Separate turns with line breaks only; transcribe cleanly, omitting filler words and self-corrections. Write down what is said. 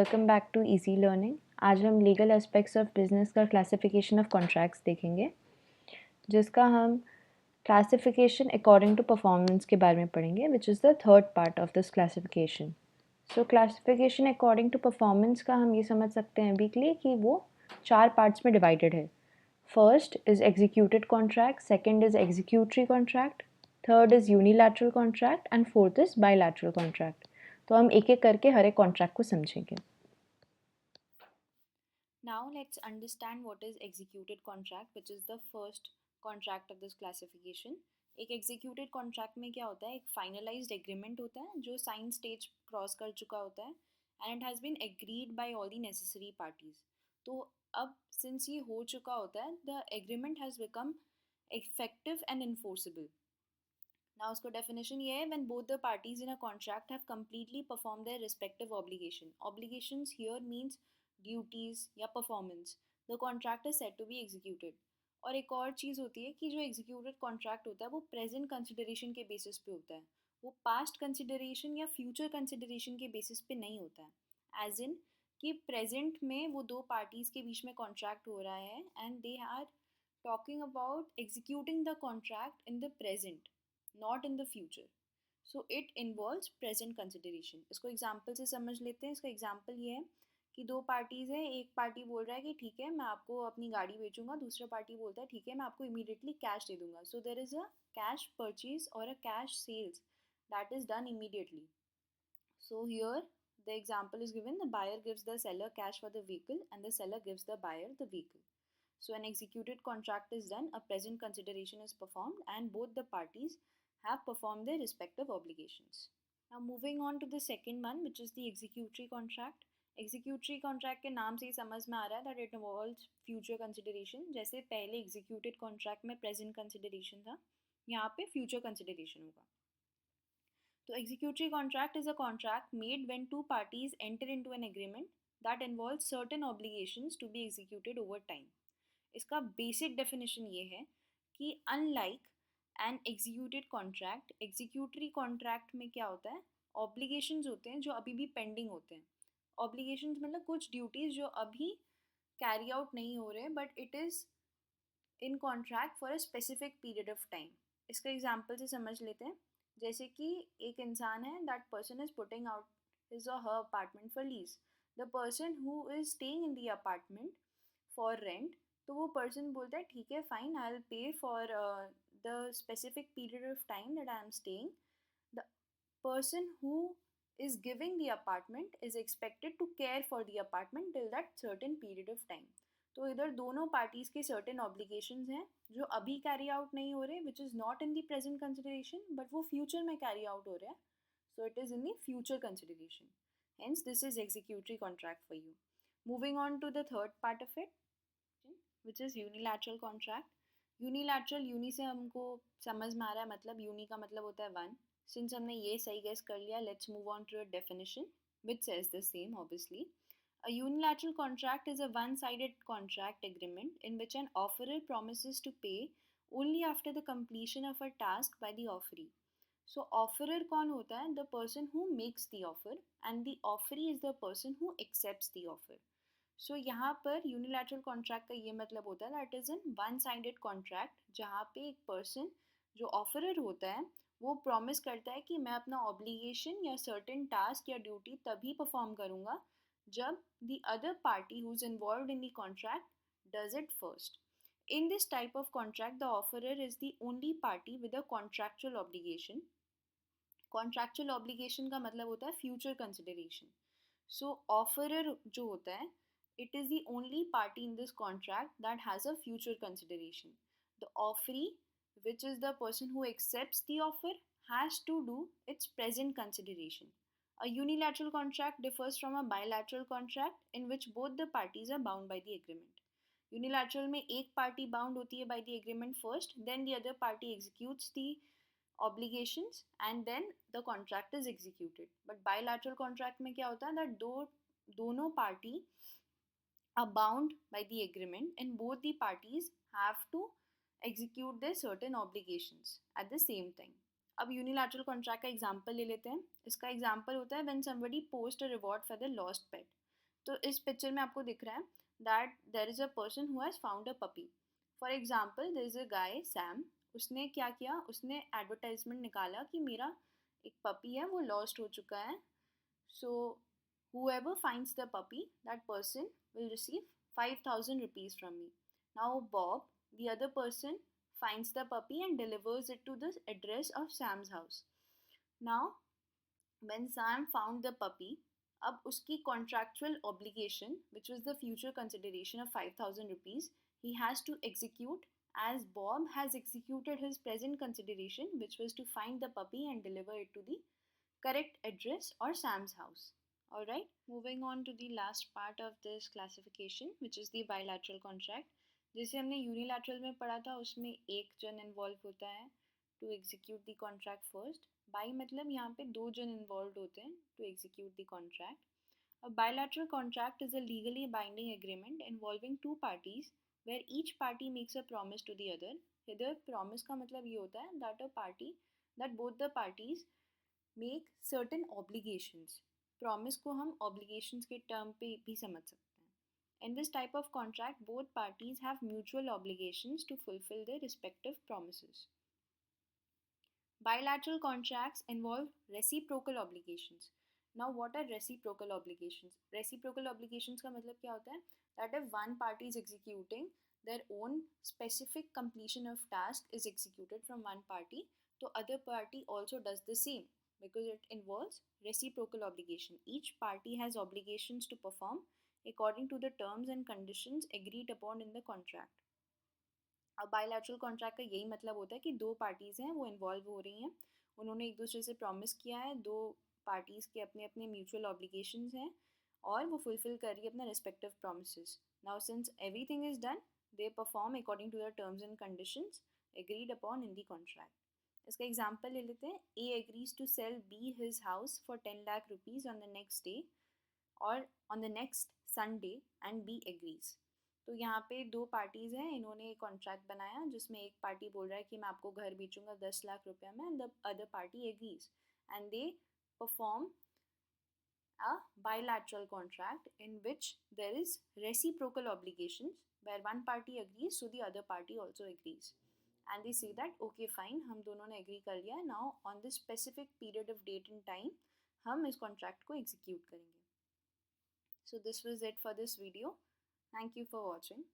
Welcome back to easy learning. आज हम legal aspects of business का क्लासिफिकेशन ऑफ कॉन्ट्रैक्ट्स देखेंगे, जिसका हम क्लासिफिकेशन अकॉर्डिंग टू परफॉर्मेंस के बारे में पढ़ेंगे, which is the third part of this classification. So classification according to performance का हम ये समझ सकते हैं वीकली कि वो 4 पार्ट्स में डिवाइडेड है। First is executed contract, second is executory contract, third is unilateral contract and fourth is bilateral contract. तो हम एक एक करके हर एक कॉन्ट्रैक्ट को समझेंगे।
Now let's understand what is executed contract, which is the first contract of this classification. एक executed contract में क्या होता है, एक finalized agreement होता है जो sign stage cross कर चुका होता है and it has been agreed by all the necessary parties. तो अब since ये हो चुका होता है, the agreement has become effective and enforceable. Now उसको definition ये है, when both the parties in a contract have completely performed their respective obligation. Obligations here means duties या performance. The contract is said to be executed. और एक और चीज़ होती है कि जो executed contract होता है वो present consideration के basis पे होता है, वो past consideration या future consideration के basis पे नहीं होता है। As in कि present में वो दो parties के बीच में contract हो रहा है and they are talking about executing the contract in the present, not in the future. So it involves present consideration. इसको एग्जाम्पल से समझ लेते हैं। इसका एग्जाम्पल ये है कि दो पार्टीज हैं, एक पार्टी बोल रहा है कि ठीक है मैं आपको अपनी गाड़ी बेचूंगा, दूसरा पार्टी बोलता है ठीक है मैं आपको इमीडिएटली कैश दे दूंगा। So there is a cash purchase और a cash sales that is done immediately. So here the example is given, the buyer gives the seller cash for the vehicle and the seller gives the buyer the vehicle. So an executed contract is done, a present consideration is performed and both the parties have performed their respective obligations. Now moving on to the second one, which is the executory contract. Executory contract के नाम से ही समझ में आ रहा है that it involves future consideration. जैसे पहले executed contract में present consideration था, यहाँ पे future consideration होगा. So executory contract is a contract made when two parties enter into an agreement that involves certain obligations to be executed over time. इसका basic definition ये है कि unlike an executed contract, executory contract में क्या होता है, obligations होते हैं जो अभी भी पेंडिंग होते हैं. ऑब्लिगेशंस मतलब कुछ ड्यूटीज जो अभी कैरी आउट नहीं हो रहे but it is in contract for a specific period of time. इसका एग्जाम्पल से समझ लेते हैं. जैसे कि एक इंसान है, that person is putting out his और her apartment for lease. The person who is staying in the apartment for rent, तो वो पर्सन बोलता है ठीक है fine I will pay for the specific period of time that I am staying. The person who is giving the apartment is expected to care for the apartment till that certain period of time. तो इधर दोनों parties के certain obligations हैं जो अभी carry out नहीं हो रहे, which is not in the present consideration but वो फ्यूचर में कैरी आउट हो रहे हैं. So it is in the future consideration. Hence this is executory contract for you. Moving on to the third part of it, which is unilateral contract. Unilateral, uni से हमको समझ में आ रहा है, मतलब यूनी का मतलब होता है वन. सिंस हमने ये सही गेस कर लिया, let's move on to a definition which says the same obviously. A unilateral contract is a one-sided contract agreement in which an offerer promises to pay only after the completion of a task by the offeree. So offerer कौन होता है? The person who makes the offer and the offeree is the person who accepts the offer. सो यहाँ पर unilateral contract का ये मतलब होता है that is an one sided contract, जहाँ पे एक पर्सन जो ऑफरर होता है वो प्रॉमिस करता है कि मैं अपना ऑब्लिगेशन या सर्टेन टास्क या ड्यूटी तभी परफॉर्म करूँगा जब the other party who is involve in the contract does it first. In this type of contract, the offerer is the only party with a contractual obligation. Contractual obligation का मतलब होता है future consideration. So offerer जो होता है, it is the only party in this contract that has a future consideration. The offeree, which is the person who accepts the offer, has to do its present consideration. A unilateral contract differs from a bilateral contract in which both the parties are bound by the agreement. Unilateral में एक party bound होती है by the agreement first, then the other party executes the obligations and then the contract is executed. But bilateral contract में क्या होता है that दोनों party are bound by the agreement and both the parties have to execute their certain obligations at the same time. अब unilateral contract का example ले लेते हैं. इसका एग्जाम्पल होता है when somebody post a reward for the lost pet. तो इस पिक्चर में आपको दिख रहा है that there is a person who has found a puppy. For example there is a guy Sam. उसने क्या किया, उसने एडवर्टाइजमेंट निकाला कि मेरा एक पपी है वो लॉस्ट हो चुका है. सो whoever finds the puppy, that person will receive 5,000 rupees from me. Now Bob, the other person, finds the puppy and delivers it to the address of Sam's house. Now when Sam found the puppy, अब उसकी contractual obligation, which was the future consideration of 5,000 rupees, he has to execute as Bob has executed his present consideration, which was to find the puppy and deliver it to the correct address or Sam's house. Alright, moving on to the last part of this classification, which is the bilateral contract. जैसे हमने unilateral में पढ़ा था, उसमें एक जन involve होता है to execute the contract first. By मतलब यहाँ पे दो जन इन्वॉल्व होते हैं to execute the contract. A bilateral contract is a legally binding agreement involving two parties where each party makes a promise to the other. Here promise का मतलब ये होता है that both the parties make certain obligations. Promise को हम obligations के term पे भी समझ सकते हैं. In this type of contract, both parties have mutual obligations to fulfill their respective promises. Bilateral contracts involve reciprocal obligations. Now, what are reciprocal obligations? Reciprocal obligations का मतलब क्या होता है? That if one party is executing their own specific completion of task is executed from one party, तो other party also does the same because it involves reciprocal obligation. Each party has obligations to perform according to the terms and conditions agreed upon in the contract. अब bilateral contract का यही मतलब होता है कि दो parties हैं वो इन्वॉल्व हो रही हैं, उन्होंने एक दूसरे से प्रॉमिस किया है, दो पार्टीज़ के अपने अपने म्यूचुअल ऑब्लिगेशंस हैं और वो फुलफिल कर रही है अपना respective promises. Now since everything is done, they perform according to the terms and conditions agreed upon in the contract. इसका एग्जाम्पल ले लेते हैं. A agrees to sell B his house for 10 lakh rupees on the next day और on the next Sunday and B agrees. तो यहाँ पे दो parties हैं, इन्होंने एक कॉन्ट्रैक्ट बनाया जिसमें एक पार्टी बोल रहा है कि मैं आपको घर बेचूंगा 10 लाख रुपये में, and the other party agrees and they perform a bilateral contract in which there is reciprocal obligations where one party agrees so the other party also agrees and they say that okay fine हम दोनों ने agree कर लिया, now on this specific period of date and time हम इस contract को execute करेंगे. So this was it for this video. Thank you for watching.